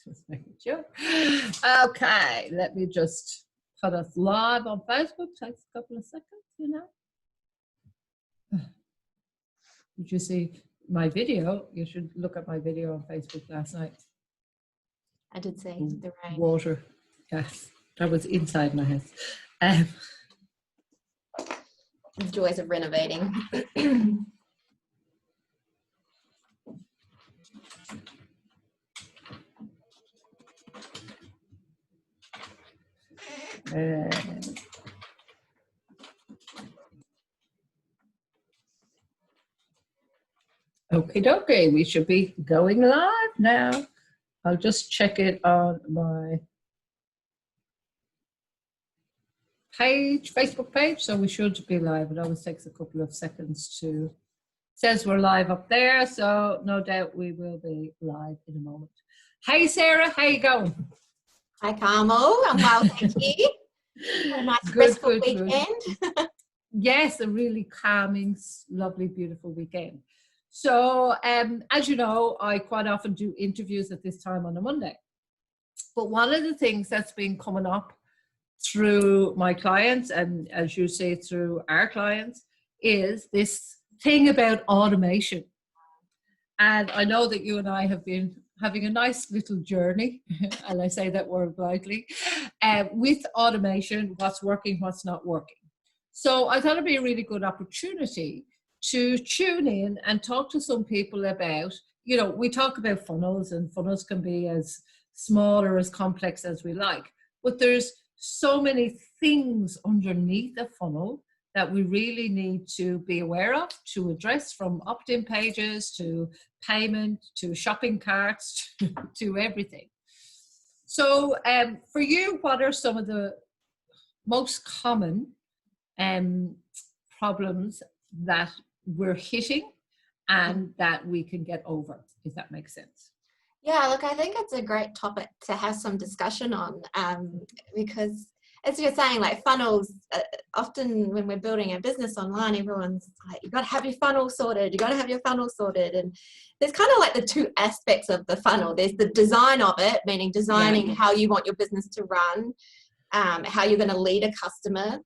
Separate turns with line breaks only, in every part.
Just making sure. Okay, let me just put us live on Facebook. Takes a couple of seconds, you know. Did you see my video? You should look at my video on Facebook last night.
I did see the rain.
Water. Yes, that was inside my house.
The joys of renovating.
Okay, dokie, we should be going live now. I'll just check it on my page, Facebook page, so we should be live. It always takes a couple of seconds to, says we're live up there, so no doubt we will be live in a moment. Hey Sarah, how you going?
Hi Carmel, I'm well, thank you. Had a nice restful weekend.
Yes, a really calming, lovely, beautiful weekend. So as you know, I quite often do interviews at this time on a Monday. But one of the things that's been coming up through my clients, and as you say, through our clients, is this thing about automation. And I know that you and I have been having a nice little journey, and I say that word lightly, with automation, what's working, what's not working. So I thought it'd be a really good opportunity to tune in and talk to some people about, you know, we talk about funnels, and funnels can be as small or as complex as we like, but there's so many things underneath a funnel that we really need to be aware of, to address, from opt-in pages to payment to shopping carts to everything. So for you, what are some of the most common problems that we're hitting and that we can get over, if that makes sense?
Yeah, look, I think it's a great topic to have some discussion on, because as you're saying, like funnels, often when we're building a business online, everyone's like, you've got to have your funnel sorted, you've got to have your funnel sorted. And there's kind of like the two aspects of the funnel. There's the design of it, meaning designing how you want your business to run, how you're going to lead a customer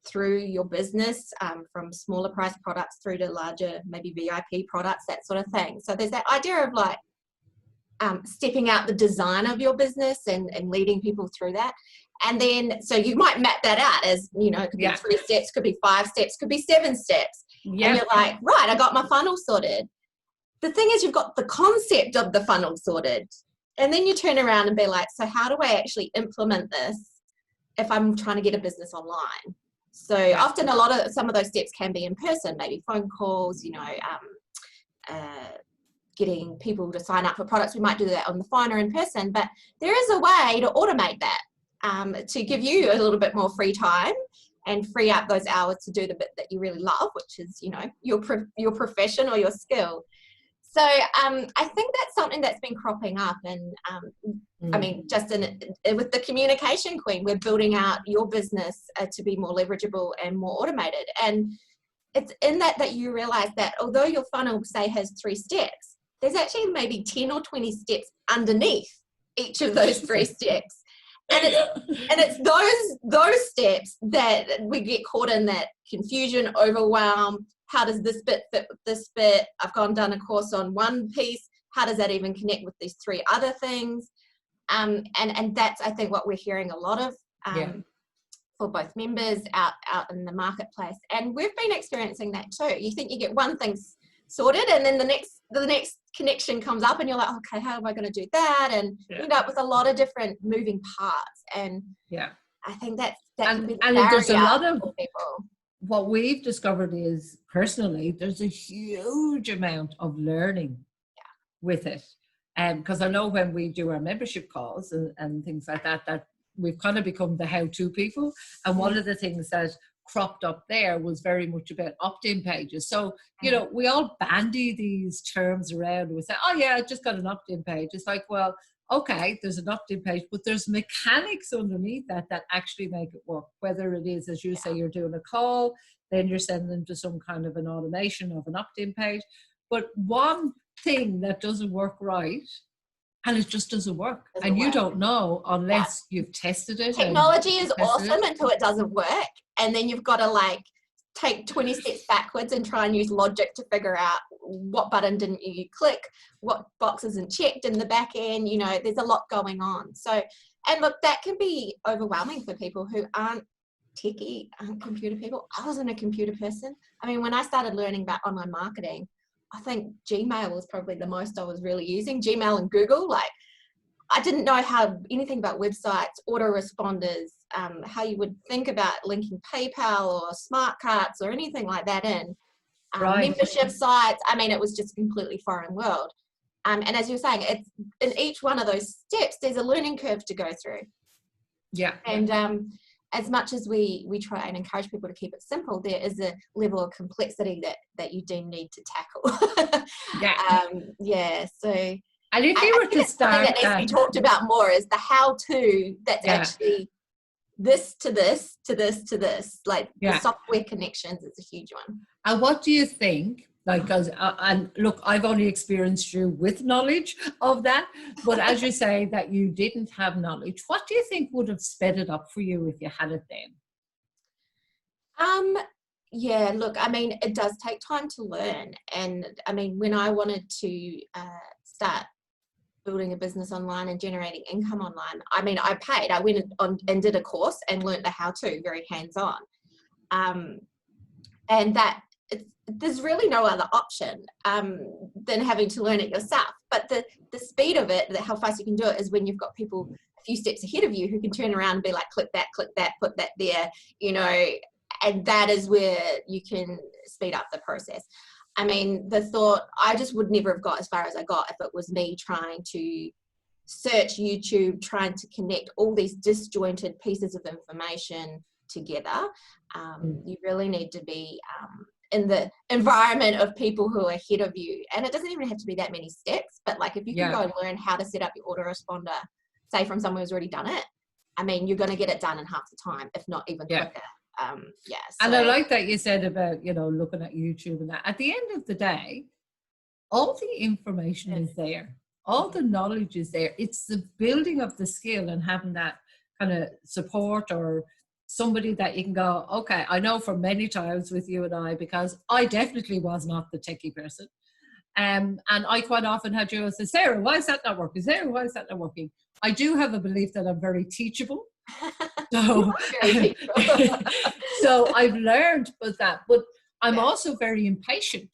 through your business, from smaller price products through to larger, maybe VIP products, that sort of thing. So there's that idea of like stepping out the design of your business and leading people through that. And then, so you might map that out as, you know, it could be 3 steps, could be 5 steps, could be 7 steps. And you're like, right, I got my funnel sorted. The thing is, you've got the concept of the funnel sorted. And then you turn around and be like, so how do I actually implement this if I'm trying to get a business online? So often some of those steps can be in person, maybe phone calls, you know, getting people to sign up for products. We might do that on the phone or in person, but there is a way to automate that, to give you a little bit more free time and free up those hours to do the bit that you really love, which is, you know, your profession or your skill. So I think that's something that's been cropping up, and I mean, just with the Communication Queen, we're building out your business to be more leverageable and more automated. And it's in that you realize that although your funnel, say, has 3 steps, there's actually maybe 10 or 20 steps underneath each of those 3 steps. And it's those steps that we get caught in, that confusion, overwhelm. How does this bit fit with this bit? I've done a course on one piece. How does that even connect with these 3 other things? And that's, I think, what we're hearing a lot of for both members out in the marketplace. And we've been experiencing that too. You think you get one thing sorted, and then the next connection comes up, and you're like, okay, how am I going to do that? And you end up with a lot of different moving parts. And I think that can be the barrier
there's a lot of
for people.
What we've discovered is, personally, there's a huge amount of learning with it. Because I know when we do our membership calls and things like that, that we've kind of become the how-to people. And one of the things that cropped up there was very much about opt-in pages. So, you know, we all bandy these terms around. We say, oh yeah, I just got an opt-in page. It's like, well, okay, there's an opt-in page, but there's mechanics underneath that actually make it work. Whether it is, as you say, you're doing a call, then you're sending them to some kind of an automation of an opt-in page. But one thing that doesn't work right, and it just doesn't work.
Doesn't
And you
work.
don't know unless you've tested it.
Technology is
tested
awesome until it doesn't work. And then you've got to like take 20 steps backwards and try and use logic to figure out what button didn't you click, what box isn't checked in the back end. You know, there's a lot going on. So, and look, that can be overwhelming for people who aren't techie, aren't computer people. I wasn't a computer person. I mean, when I started learning about online marketing, I think Gmail was probably the most I was really using. Gmail and Google, like I didn't know anything about websites, autoresponders, how you would think about linking PayPal or smart carts or anything like that in. Membership sites. I mean, it was just a completely foreign world. And as you're saying, it's in each one of those steps, there's a learning curve to go through.
Yeah.
And as much as we try and encourage people to keep it simple, there is a level of complexity that you do need to tackle.
Yeah.
So.
And if you were to start,
something that needs to be talked about more is the how-to. That's actually this to this to this to this. Like the software connections is a huge one.
And what do you think? Like, because and look, I've only experienced you with knowledge of that, but as you say that you didn't have knowledge, what do you think would have sped it up for you if you had it then?
Yeah, look, I mean, it does take time to learn. And I mean, when I wanted to start building a business online and generating income online, I mean, I went on and did a course and learned the how-to, very hands-on. And that there's really no other option than having to learn it yourself. But the speed of it, how fast you can do it, is when you've got people a few steps ahead of you who can turn around and be like, click that, put that there, you know, and that is where you can speed up the process. I mean, the thought, I just would never have got as far as I got if it was me trying to search YouTube, trying to connect all these disjointed pieces of information together. You really need to be in the environment of people who are ahead of you. And it doesn't even have to be that many steps, but like if you can go and learn how to set up your autoresponder, say from someone who's already done it, I mean, you're going to get it done in half the time, if not even quicker.
And I like that you said about, you know, looking at YouTube and that. At the end of the day, all the information is there. All the knowledge is there. It's the building of the skill and having that kind of support or somebody that you can go, okay, I know for many times with you and I, because I definitely was not the techie person. And I quite often had you say, Sarah, why is that not working? Sarah, why is that not working? I do have a belief that I'm very teachable. So, so I've learned with that, but I'm also very impatient,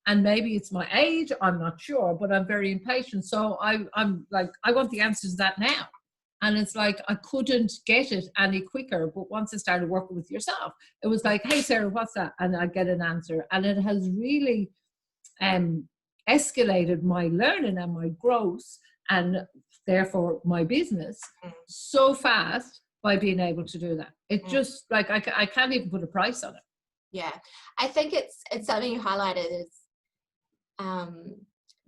and maybe it's my age, I'm not sure, but I'm very impatient. So I'm like, I want the answers to that now. And it's like, I couldn't get it any quicker. But once I started working with yourself, it was like, hey, Sarah, what's that? And I get an answer. And it has really escalated my learning and my growth, and therefore my business so fast by being able to do that. It just like, I can't even put a price on it.
Yeah, I think it's something you highlighted is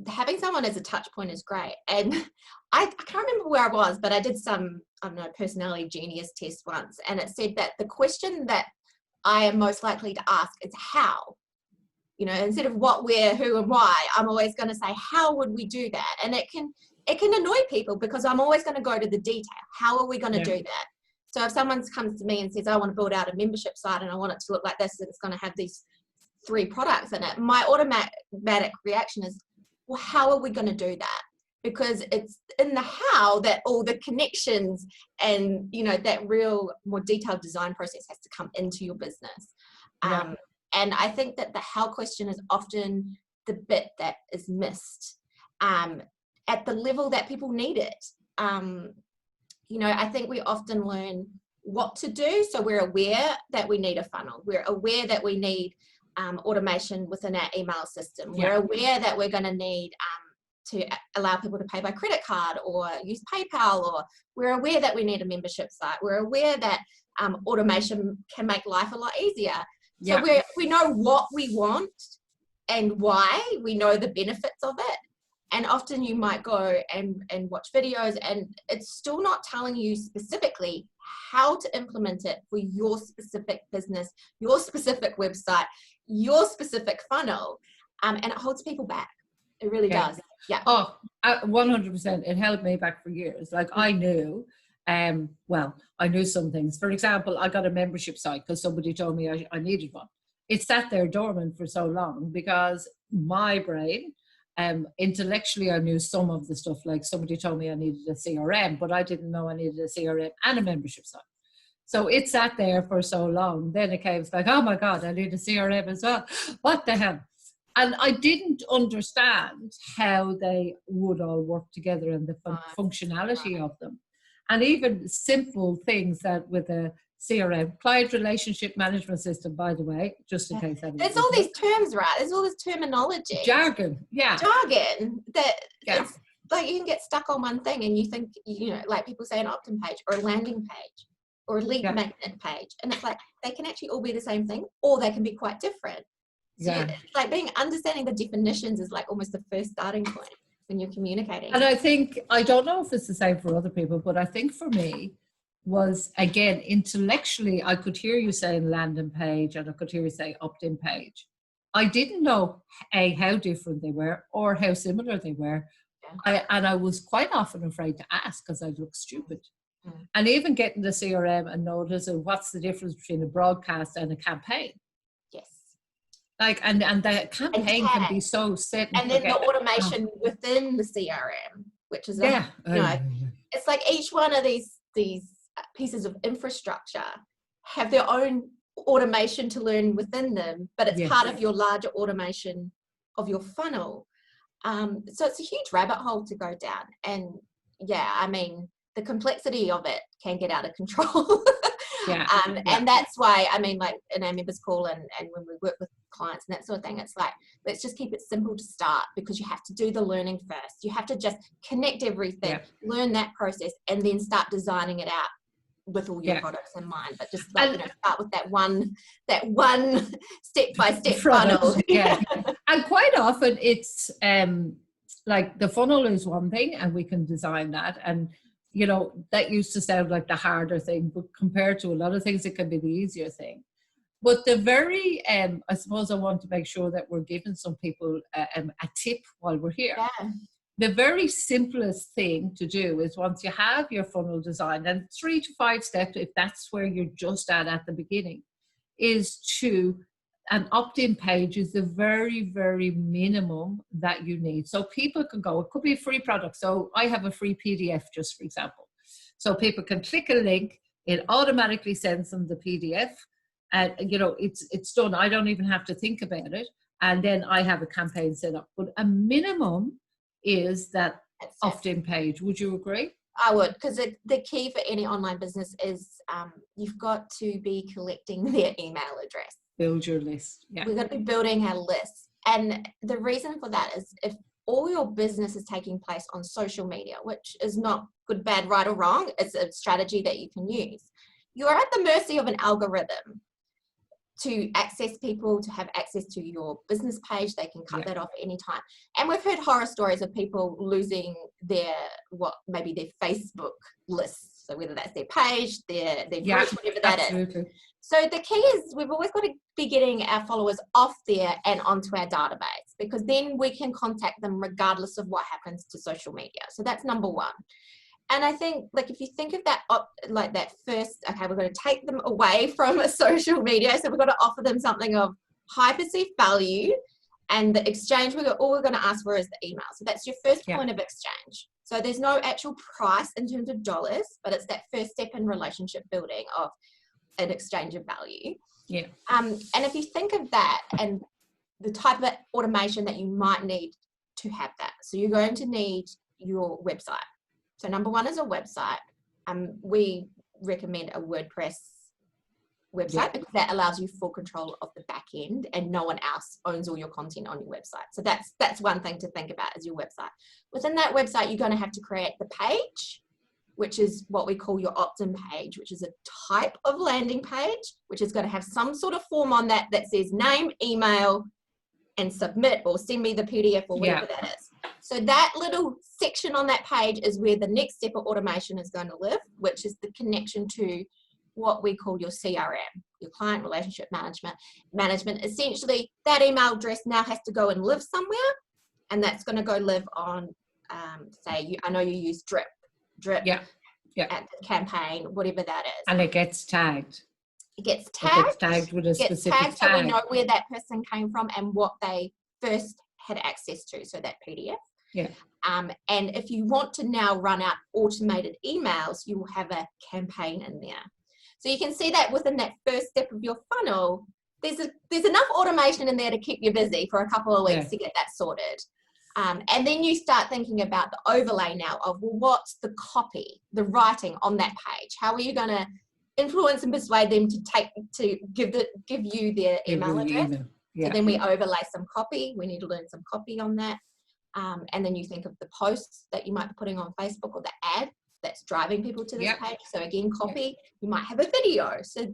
having someone as a touch point is great. And I can't remember where I was, but I did some, I don't know, personality genius test once, and it said that the question that I am most likely to ask is how. You know, instead of what, where, who, and why, I'm always going to say, how would we do that? And it can annoy people because I'm always going to go to the detail. How are we going to do that? So if someone comes to me and says, I want to build out a membership site and I want it to look like this, and it's going to have these 3 products in it, my automatic reaction is, well, how are we going to do that? Because it's in the how that all the connections and, you know, that real more detailed design process has to come into your business. And I think that the how question is often the bit that is missed at the level that people need it. You know, I think we often learn what to do. So we're aware that we need a funnel. We're aware that we need automation within our email system. We're aware that we're going to need to allow people to pay by credit card or use PayPal, or we're aware that we need a membership site. We're aware that automation can make life a lot easier. So we know what we want and why. We know the benefits of it. And often you might go and watch videos, and it's still not telling you specifically how to implement it for your specific business, your specific website, your specific funnel. And it holds people back. It really
Yeah.
does. Yeah.
Oh, 100%. It held me back for years. Like I knew, well, I knew some things. For example, I got a membership site because somebody told me I needed one. It sat there dormant for so long because my brain, intellectually, I knew some of the stuff. Like somebody told me I needed a CRM, but I didn't know I needed a CRM and a membership site. So it sat there for so long. Then it came like, oh my God, I need a CRM as well. What the hell? And I didn't understand how they would all work together and the functionality of them. And even simple things that with a CRM, client relationship management system, by the way, just in case.
There's all these terms, right? There's all this terminology.
Jargon, yeah.
Jargon that it's like you can get stuck on one thing and you think, like people say an opt-in page or a landing page or a lead magnet page. And it's like, they can actually all be the same thing or they can be quite different. So it's like understanding the definitions is like almost the first starting point when you're communicating.
And I think, I don't know if it's the same for other people, but I think for me was, again, intellectually, I could hear you saying landing page and I could hear you say opt-in page. I didn't know how different they were or how similar they were. And I was quite often afraid to ask because I'd look stupid. And even getting the CRM and noticing what's the difference between a broadcast and a campaign. Like, and the campaign can be so set.
And then the automation within the CRM, which is, it's like each one of these pieces of infrastructure have their own automation to learn within them, but it's part of your larger automation of your funnel. So it's a huge rabbit hole to go down. And I mean, the complexity of it can get out of control. And that's why, I mean, like in our members call and when we work with clients and that sort of thing, it's like, let's just keep it simple to start because you have to do the learning first. You have to just connect everything, learn that process, and then start designing it out with all your products in mind. But just like, start with that one step-by-step funnel.
And quite often it's like the funnel is one thing and we can design that. And that used to sound like the harder thing, but compared to a lot of things, it can be the easier thing. But the very, I suppose I want to make sure that we're giving some people a tip while we're here. The very simplest thing to do is once you have your funnel designed, and 3 to 5 steps, if that's where you're just at the beginning, is to an opt-in page is the very, very minimum that you need. So people can go, it could be a free product. So I have a free PDF, just for example. So people can click a link, it automatically sends them the PDF. And, it's done. I don't even have to think about it. And then I have a campaign set up. But a minimum is that opt-in page. Would you agree?
I would, because the key for any online business is you've got to be collecting their email address.
Build your list.
We've got to be building our list. And the reason for that is if all your business is taking place on social media, which is not good, bad, right or wrong, it's a strategy that you can use. You're at the mercy of an algorithm to access people, to have access to your business page. They can cut that off at any time. And we've heard horror stories of people losing maybe their Facebook lists. So whether that's their page, their group, whatever that is. So the key is we've always got to be getting our followers off there and onto our database, because then we can contact them regardless of what happens to social media. So that's number one. And I think, like, if you think of that, like that first, okay, we're going to take them away from social media. So we've got to offer them something of high perceived value, and the exchange, all we're going to ask for is the email. So that's your first point of exchange. So there's no actual price in terms of dollars, but it's that first step in relationship building of an exchange of value. And if you think of that and the type of automation that you might need to have that, so you're going to need your website. So number one is a website. We recommend a WordPress website because that allows you full control of the back end and no one else owns all your content on your website. So that's one thing to think about is your website. Within that website, you're going to have to create the page, which is what we call your opt-in page, which is a type of landing page, which is going to have some sort of form on that says name, email, and submit or send me the PDF or whatever that is. So that little section on that page is where the next step of automation is going to live, which is the connection to what we call your CRM, your client relationship management. Essentially, that email address now has to go and live somewhere, and that's going to go live on, I know you use Drip
Yeah.
at the campaign, whatever that is.
And it gets tagged.
It gets
It gets tagged with a specific
so we
tag.
know where that person came from and what they first had access to, so that PDF.
Yeah.
And if you want to now run out automated emails, you will have a campaign in there. So you can see that within that first step of your funnel, there's enough automation in there to keep you busy for a couple of weeks to get that sorted. And then you start thinking about the overlay now of, well, what's the copy, the writing on that page? How are you going to influence and persuade them to give you their email address?
Yeah.
So then we overlay some copy. We need to learn some copy on that. And then you think of the posts that you might be putting on Facebook, or the ad that's driving people to this page. So again, copy. You might have a video. So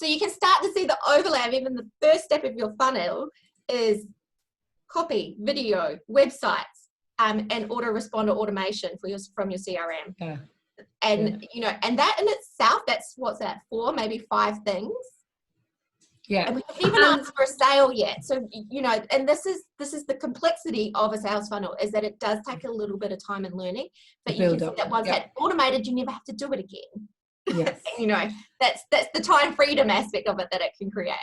you can start to see the overlay of even the first step of your funnel is copy, video, websites, and autoresponder automation from your CRM.
Yeah.
And and that in itself, that's what's that, 4, maybe 5 things.
Yeah.
And we haven't even asked for a sale yet. So, and this is the complexity of a sales funnel, is that it does take a little bit of time and learning, but you can see that once that's automated, you never have to do it again.
Yes.
That's the time freedom aspect of it that it can create.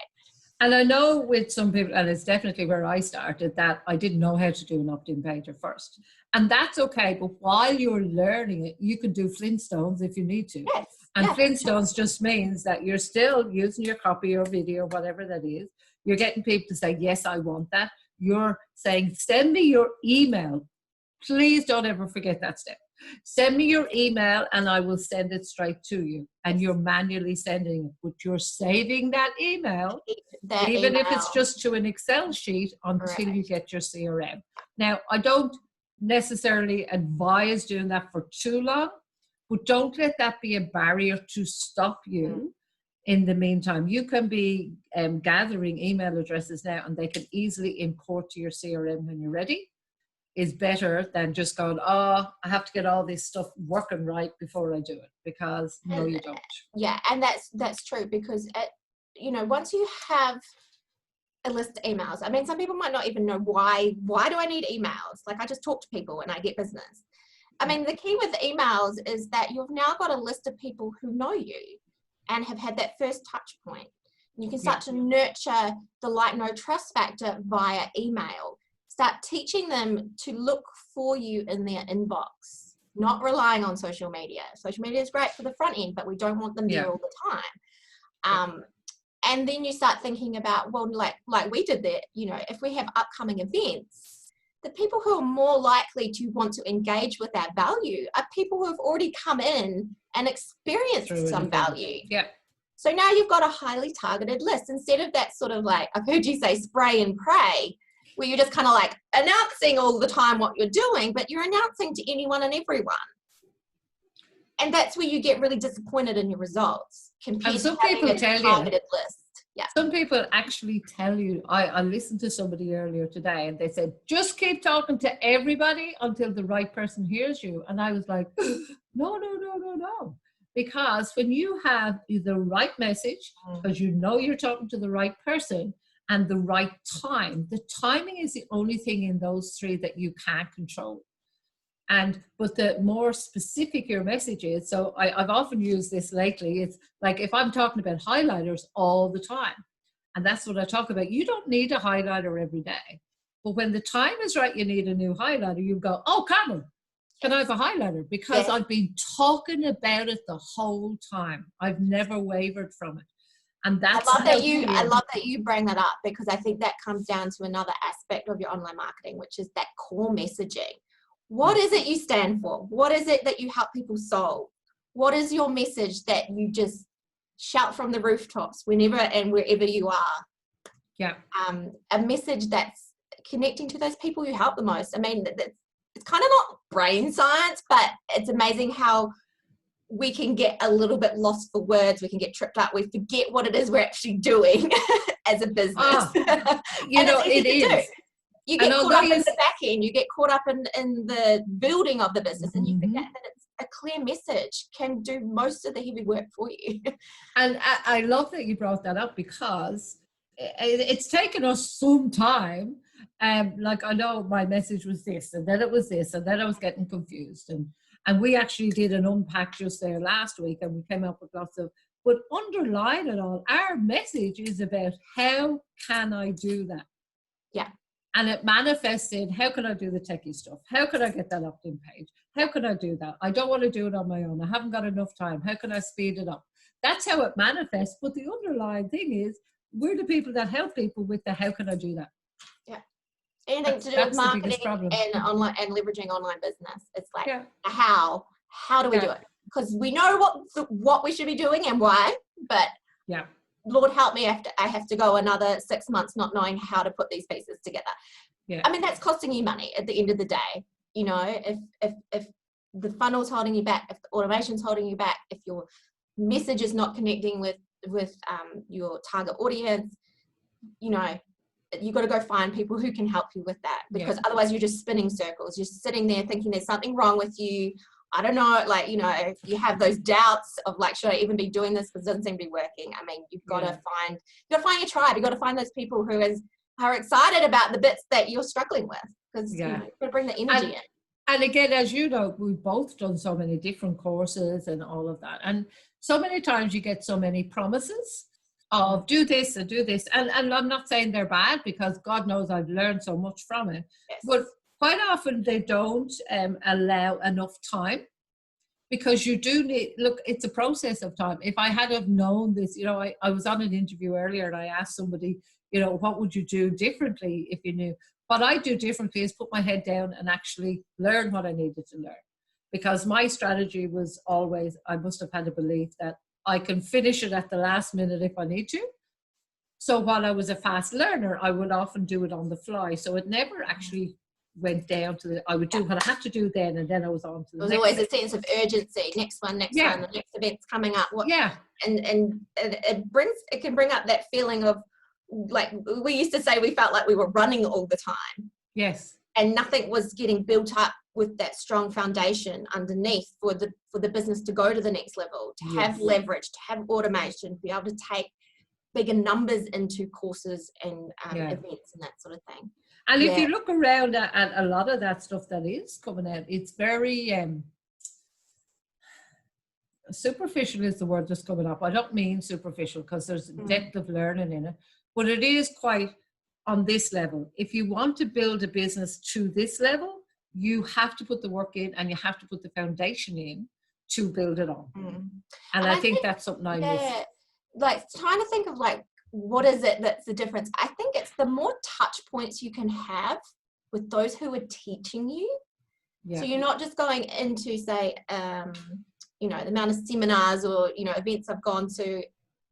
And I know with some people, and it's definitely where I started, that I didn't know how to do an opt-in page at first. And that's okay, but while you're learning it, you can do Flintstones if you need to.
Yes.
And Flintstones just means that you're still using your copy or video, whatever that is. You're getting people to say, yes, I want that. You're saying, send me your email. Please don't ever forget that step. Send me your email and I will send it straight to you. And you're manually sending it, but you're saving that email, even if it's just to an Excel sheet, until you get your CRM. Now, I don't necessarily advise doing that for too long, but don't let that be a barrier to stop you. In the meantime, you can be gathering email addresses now, and they can easily import to your CRM when you're ready. Is better than just going, I have to get all this stuff working right before I do it, because no, you don't.
Yeah, and that's true, because once you have a list of emails, I mean, some people might not even know why do I need emails? Like, I just talk to people and I get business. I mean, the key with emails is that you've now got a list of people who know you and have had that first touch point. You can start to nurture the like, no, trust factor via email. Start teaching them to look for you in their inbox, not relying on social media. Social media is great for the front end, but we don't want them there all the time. And then you start thinking about, well, like we did that, if we have upcoming events, the people who are more likely to want to engage with our value are people who have already come in and experienced some value.
Yeah.
So now you've got a highly targeted list, instead of that sort of, like, I've heard you say spray and pray, where you're just kind of like announcing all the time what you're doing, but you're announcing to anyone and everyone. And that's where you get really disappointed in your results compared to having a targeted list. Yeah.
Some people actually tell you, I listened to somebody earlier today and they said, just keep talking to everybody until the right person hears you. And I was like, no. Because when you have the right message, because you know you're talking to the right person, and the right time. The timing is the only thing in those 3 that you can't control. But the more specific your message is, so I've often used this lately, it's like if I'm talking about highlighters all the time, and that's what I talk about, you don't need a highlighter every day. But when the time is right, you need a new highlighter, you go, oh, Carmen, can I have a highlighter? Because I've been talking about it the whole time. I've never wavered from it. And that's
I love that you bring that up, because I think that comes down to another aspect of your online marketing, which is that core messaging. What is it you stand for? What is it that you help people solve? What is your message that you just shout from the rooftops whenever and wherever you are?
Yeah.
A message that's connecting to those people you help the most. I mean, it's kind of not brain science, but it's amazing how we can get a little bit lost for words. We can get tripped up. We forget what it is we're actually doing as a business.
It is.
You get caught up in the back end. You get caught up in the building of the business, and you forget that it's a clear message can do most of the heavy work for you.
And I love that you brought that up, because it's taken us some time, Like I know my message was this, and then it was this, and then I was getting confused. And we actually did an unpack just there last week, and we came up with lots of. But underlying it all, our message is about how can I do that?
Yeah.
And it manifests in how can I do the techie stuff? How can I get that opt-in page? How can I do that? I don't want to do it on my own. I haven't got enough time. How can I speed it up? That's how it manifests. But the underlying thing is we're the people that help people with the how can I do that?
Yeah. Anything to do with marketing and online and leveraging online business. It's like how do we do it? Because we know what we should be doing and why, but Lord help me, I have to go another 6 months not knowing how to put these pieces together. Yeah. I mean, that's costing you money at the end of the day. You know, if the funnel's holding you back, if the automation's holding you back, if your message is not connecting with your target audience, you know, you've got to go find people who can help you with that, because otherwise you're just spinning circles. You're sitting there thinking there's something wrong with you. I don't know, like, you know, you have those doubts of like, should I even be doing this? Because it doesn't seem to be working. I mean, you've got to find your tribe. You've got to find those people who are excited about the bits that you're struggling with, because you know, you've got to bring the energy in.
And again, as you know, we've both done so many different courses and all of that. And so many times you get so many promises of do this and do this. And I'm not saying they're bad, because God knows I've learned so much from it. Yes. But quite often they don't allow enough time, because you do need, look, it's a process of time. If I had have known this, you know, I was on an interview earlier and I asked somebody, you know, what would you do differently if you knew? What I do differently is put my head down and actually learn what I needed to learn. Because my strategy was always, I must have had a belief that I can finish it at the last minute if I need to. So while I was a fast learner, I would often do it on the fly. So it never actually went down to I would do what I had to do then, and then I was on to the next.
There was always a sense of urgency. Next one, the next event's coming up. And it can bring up that feeling of, like we used to say, we felt like we were running all the time.
Yes.
And nothing was getting built up with that strong foundation underneath for the business to go to the next level, to have leverage, to have automation, be able to take bigger numbers into courses and events and that sort of thing.
And if you look around at a lot of that stuff that is coming out, it's very superficial is the word that's coming up. I don't mean superficial, because there's depth of learning in it, but it is quite on this level. If you want to build a business to this level, you have to put the work in, and you have to put the foundation in to build it on. And I think that's something I miss.
Like trying to think of like, what is it that's the difference? I think it's the more touch points you can have with those who are teaching you. So you're not just going into, say, you know, the amount of seminars or, you know, events I've gone to,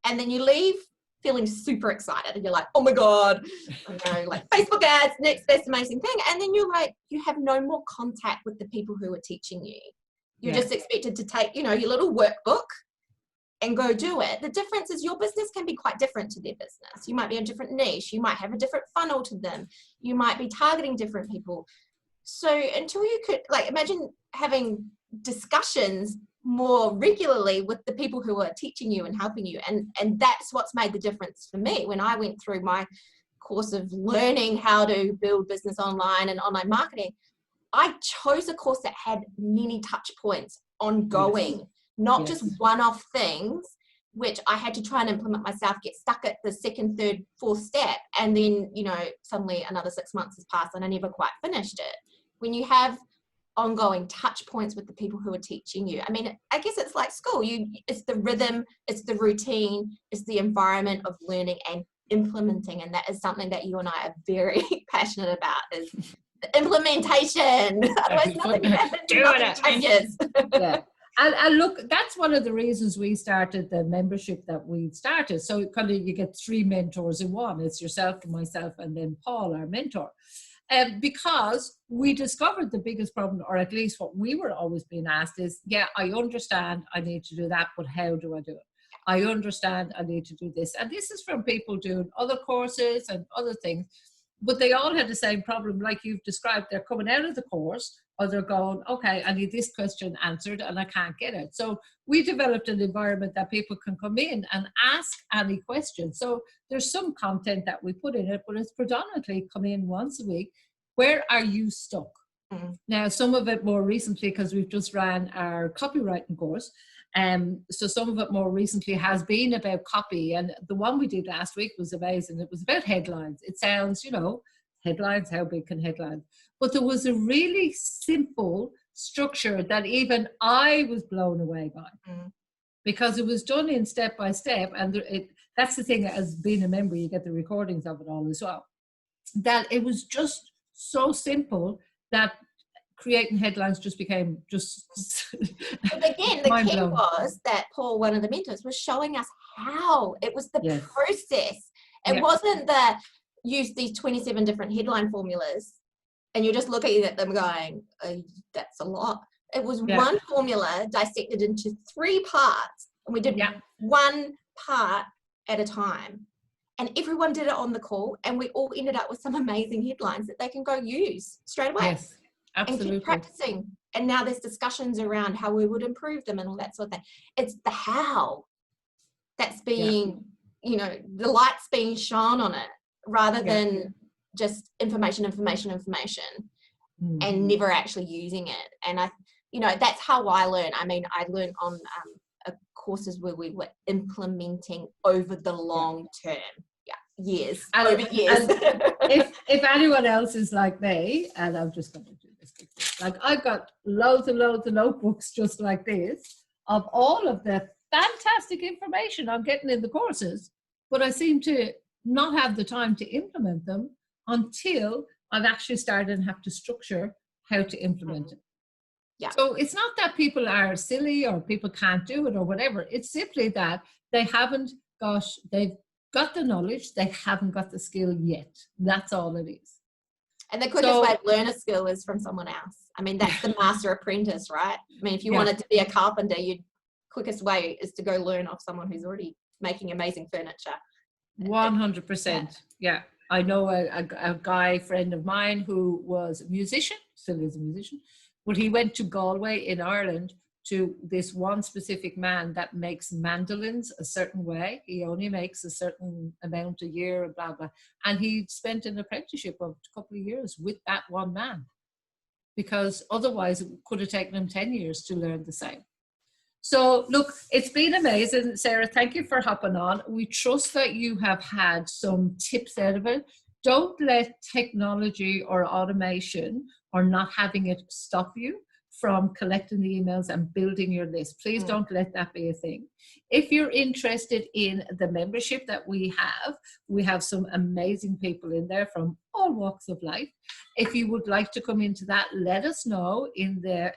and then you leave feeling super excited and you're like, oh my God, you know, like Facebook ads, next best amazing thing. And then you're like, you have no more contact with the people who are teaching you. You're just expected to take, you know, your little workbook and go do it. The difference is your business can be quite different to their business. You might be a different niche. You might have a different funnel to them. You might be targeting different people. So until you could, like, imagine having discussions more regularly with the people who are teaching you and helping you. And that's what's made the difference for me. When I went through my course of learning how to build business online and online marketing, I chose a course that had many touch points ongoing. Not just one-off things, which I had to try and implement myself, get stuck at the second, third, fourth step. And then, you know, suddenly another 6 months has passed and I never quite finished it. When you have ongoing touch points with the people who are teaching you, I mean, I guess it's like school. It's the rhythm, it's the routine, it's the environment of learning and implementing. And that is something that you and I are very passionate about, is the implementation. Otherwise nothing happens, nothing changes.
And look, that's one of the reasons we started the membership that we started. So kind of you get 3 mentors in one. It's yourself and myself and then Paul, our mentor. Because we discovered the biggest problem, or at least what we were always being asked is, I understand I need to do that, but how do I do it? I understand I need to do this. And this is from people doing other courses and other things. but they all had the same problem, like you've described. They're coming out of the course, or they're going, okay, I need this question answered and I can't get it. So we developed an environment that people can come in and ask any question. So there's some content that we put in it, but it's predominantly come in once a week. Where are you stuck? Now, some of it more recently, because we've just ran our copywriting course. So some of it more recently has been about copy. And the one we did last week was amazing. It was about headlines. It sounds, headlines, how big can headlines? But there was a really simple structure that even I was blown away by, because it was done in step by step. And that's the thing, as being a member, you get the recordings of it all as well. That it was just so simple that creating headlines just became
But again, the key was that Paul, one of the mentors, was showing us how. It was the process. It wasn't the use these 27 different headline formulas and you're just looking at them going, oh, that's a lot. It was one formula dissected into 3 parts, and we did one part at a time. And everyone did it on the call, and we all ended up with some amazing headlines that they can go use straight away.
Yes, absolutely.
And keep practicing. And now there's discussions around how we would improve them and all that sort of thing. It's the how that's being, the light's being shone on it, rather than just information, and never actually using it. And that's how I learn. I mean, I learned on courses where we were implementing over the long term. Years.
And if anyone else is like me, and I'm just going to do this quickly, like I've got loads and loads of notebooks just like this of all of the fantastic information I'm getting in the courses, but I seem to not have the time to implement them until I've actually started and have to structure how to implement it. Yeah. So it's not that people are silly or people can't do it or whatever. It's simply that they've got the knowledge, they haven't got the skill yet. That's all it is.
And the quickest way to learn a skill is from someone else. I mean, that's the master apprentice, right? I mean, if you wanted to be a carpenter, your quickest way is to go learn off someone who's already making amazing furniture.
100%. Yeah. I know a guy friend of mine who was a musician, still is a musician, but he went to Galway in Ireland to this one specific man that makes mandolins a certain way. He only makes a certain amount a year and blah, blah. And he spent an apprenticeship of a couple of years with that one man, because otherwise it could have taken him 10 years to learn the same. So look, it's been amazing, Sarah. Thank you for hopping on. We trust that you have had some tips out of it. Don't let technology or automation or not having it stop you from collecting the emails and building your list. Please don't let that be a thing. If you're interested in the membership that we have some amazing people in there from all walks of life. If you would like to come into that, let us know in the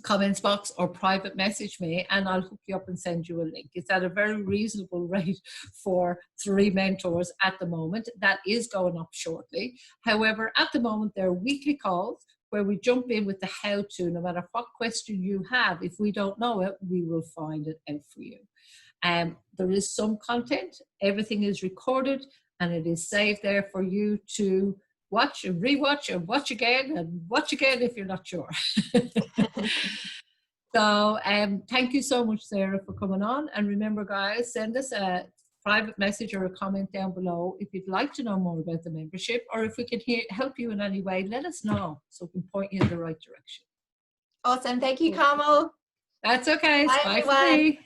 comments box or private message me, and I'll hook you up and send you a link. It's at a very reasonable rate for 3 mentors at the moment. That is going up shortly. However, at the moment, there are weekly calls where we jump in with the how-to. No matter what question you have, if we don't know it, we will find it out for you. There is some content. Everything is recorded and it is saved there for you to watch and rewatch and watch again if you're not sure. So thank you so much, Sarah, for coming on. And remember, guys, send us a private message or a comment down below if you'd like to know more about the membership, or if we can help you in any way, let us know so we can point you in the right direction.
Awesome. Thank you, Carmel.
That's okay.
Bye,
Bye for me.